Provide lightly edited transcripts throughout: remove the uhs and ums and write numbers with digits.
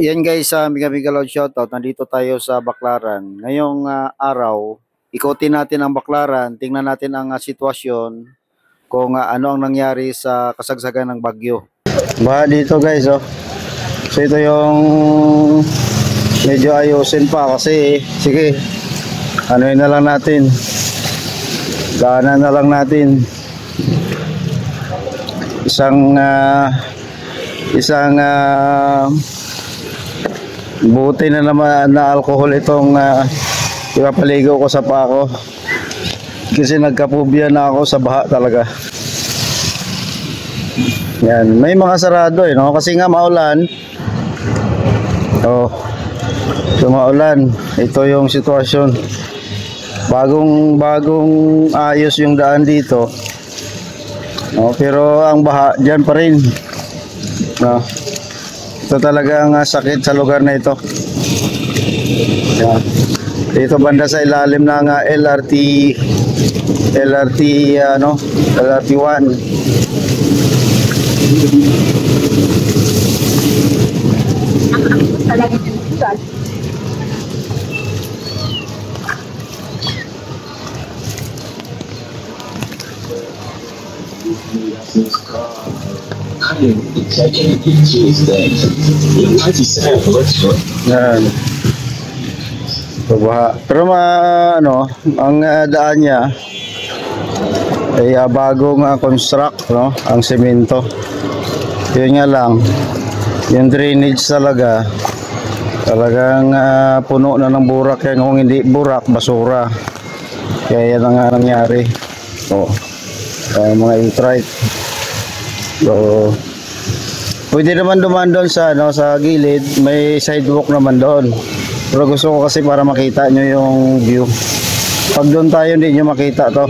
Yan guys, sa Mega Loud Shoutout, nandito tayo sa Baclaran. Ngayong araw, ikutin natin ang Baclaran, tingnan natin ang sitwasyon kung ano ang nangyari sa kasagsagan ng bagyo. Baha dito guys, oh. So ito yung medyo ayusin pa kasi, sige, anuin na lang natin. Daanan na lang natin. Isang buti na naman na alcohol itong ipapaligo ko sa paa ko kasi nagkapubya na ako sa baha talaga. Yan, may mga sarado no? Kasi nga maulan. So maulan. Ito yung sitwasyon. Bagong ayos yung daan dito. No, pero ang baha diyan pa rin. No. Ito talagang sakit sa lugar na ito. Yan. Dito banda sa ilalim ng LRT 1. Yan. Pero ang daan niya ay bagong construct, no? Ang semento. Yun nga lang, yung drainage talagang puno na ng burak yan. Kung hindi burak, basura. Kaya yan ang nangyari. Mga intrite. So pwede naman dumaan doon sa gilid, may sidewalk naman doon. Pero gusto ko kasi para makita nyo yung view. Pag doon tayo hindi nyo makita to.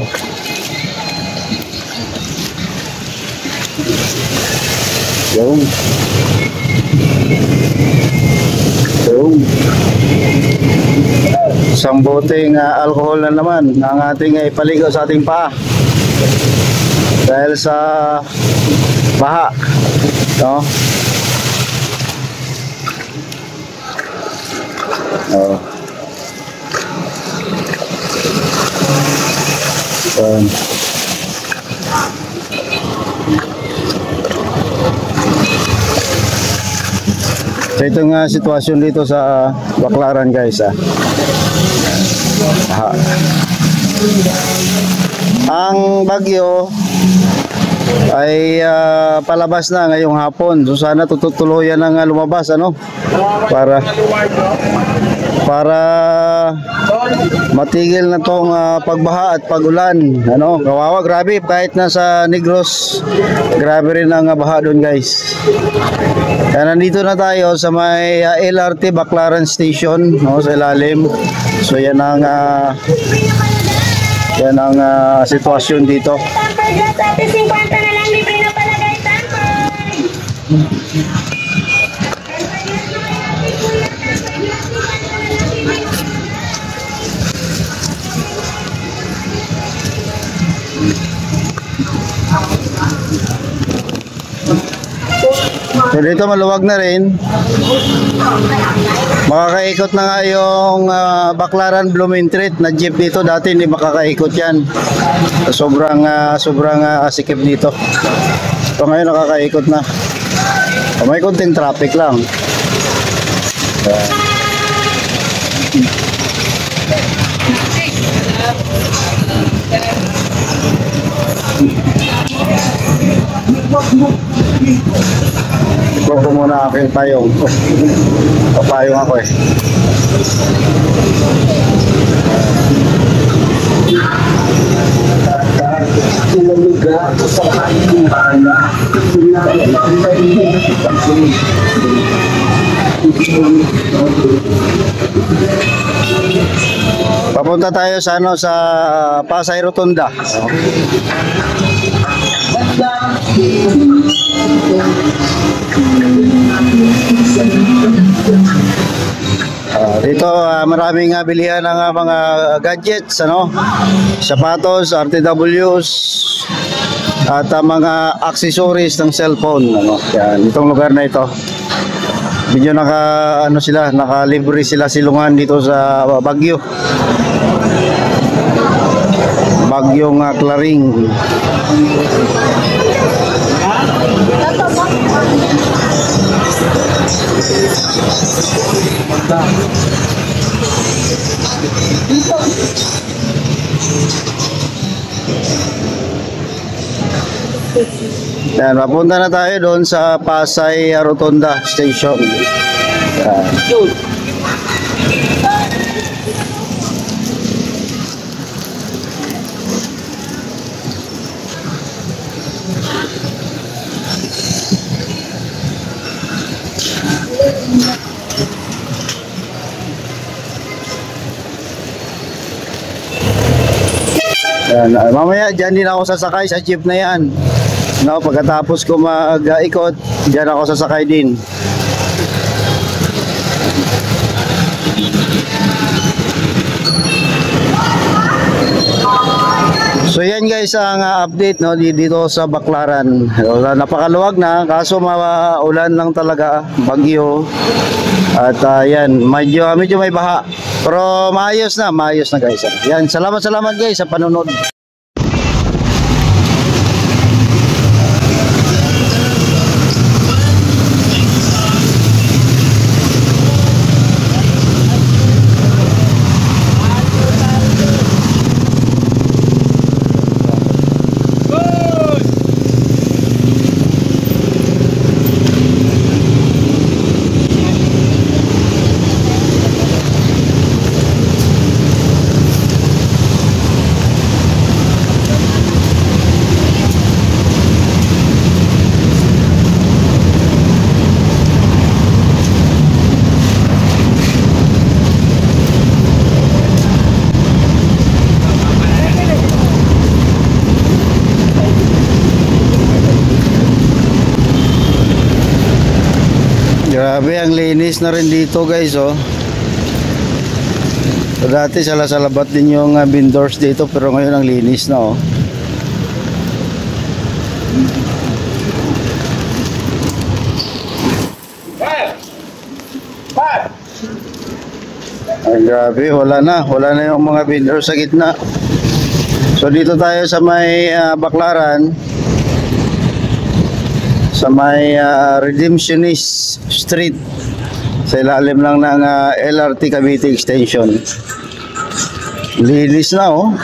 Yung isang boteng alcohol na naman ang ating ipaligo sa ating paa dahil sa baha, no? So ito nga sitwasyon dito sa Baclaran guys, Ang bagyo ay palabas na ngayong hapon. So sana tutuluyan ng lumabas para matigil na tong pagbaha at pagulan. Kawawa, grabe, kahit nasa Negros, grabe rin ang baha doon guys. Kaya nandito na tayo sa may LRT Baclaran Station, sa ilalim. So yan ang sitwasyon dito. Ate 50 na lang libre na palagay tambay. So dito maluwag na rin. Makakaikot na nga yung Baclaran Blumentritt na jeep dito. Dati hindi makakaikot yan. Sobrang sikip dito. So ngayon nakakaikot na. May konting traffic lang. Ito muna aking payong. Papayong ako eh. Papunta tayo sa sa Pasay Rotunda. Dito maraming bilihan ng mga gadgets, sapatos, RTWs, at mga accessories ng cellphone. Yan, itong lugar na ito. medyo nakalibre sila silungan dito sa Baguio. Bagyong Claring. Yan, papunta na tayo doon sa Pasay Rotonda Station. Yan. Yan, mamaya dyan din ako sasakay sa jeep na yan. No, pagkatapos ko mag-ikot, dyan ako sasakay din. So yan guys ang update no dito sa Baclaran. Napakaluwag na kaso maulan lang talaga, bagyo. At yan, medyo may baha. Pero maayos na guys. Yan, salamat guys sa panonood. Grabe, ang linis na rin dito guys, oh. So, dati salabat din yung vendors dito pero ngayon ang linis na, oh. Ay, grabe, wala na yung mga vendors sa gitna. So dito tayo sa may Baclaran, sa may Redemptionist Street, sa ilalim lang ng LRT Cavite Extension. Linis na, oh.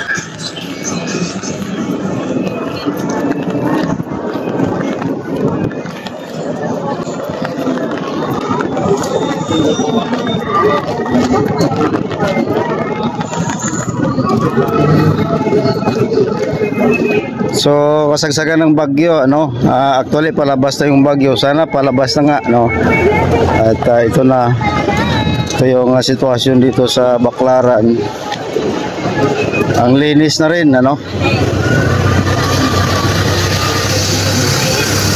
So kasagsagan ng bagyo, ano, actually palabas na yung bagyo, sana palabas na nga, no. At ito yung sitwasyon dito sa Baclaran. Ang linis na rin, ano.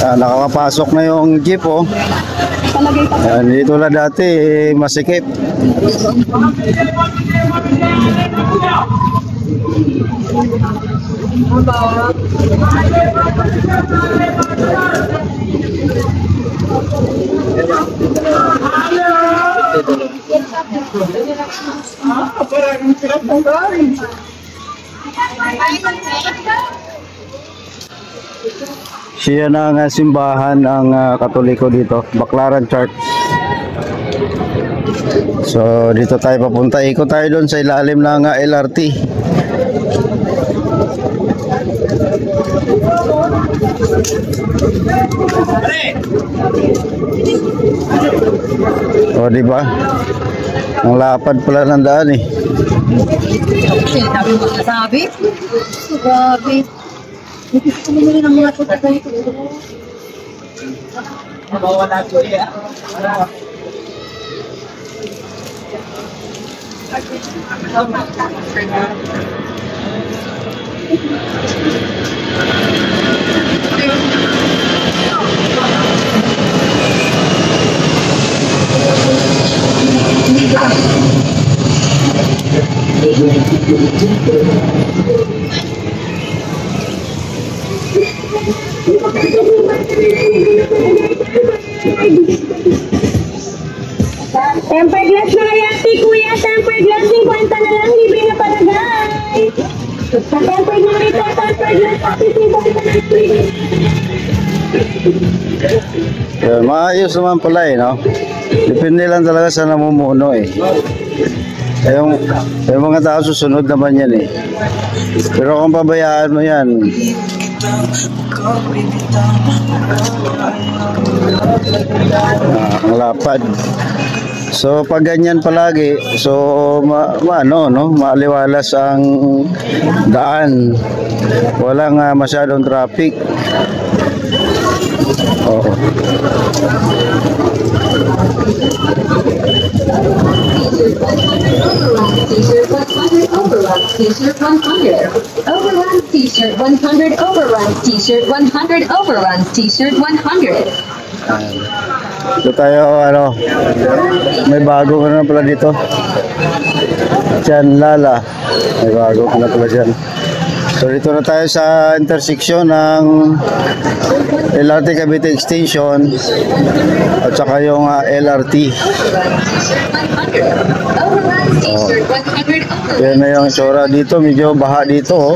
Nakakapasok na yung jeep, oh. Yan, dito na dati masikip. Siya na ang simbahan ng Katoliko dito, Baclaran Church. So dito tayo papunta, ikot tayo doon sa ilalim ng LRT. O diba? Ang lapad pala ng daan eh. Sabi mo sabi? Grabe. Gusto mo rin ang mga tututay ko. Mawala ko iya. Tempered glass na yati, kuya. Tempered glass, 50 na lang. Libre na palagay. Sa tempered na rito, tempered glass, pati 50 na libre. Maayos naman pala eh, no? Depende lang talaga sa namumuno eh. Yung mga tao susunod naman yan eh. Pero kung pabayaan mo yan, ang lapad. So pag ganyan palagi, so maaliwalas ang daan. Walang masyadong traffic. Oo. T-shirt 100 overrun, T-shirt 100 overrun, T-shirt 100 overrun, T-shirt 100 overrun, T-shirt 100. Ito tayo, may bago na pala dito. Chan Lala. May bago na pala dyan. So dito na tayo sa intersection ng LRT Cavite Extension at saka yung LRT. Overrun, T-shirt 100 overrun. Yan na yung itsura dito, medyo baha dito. Oh.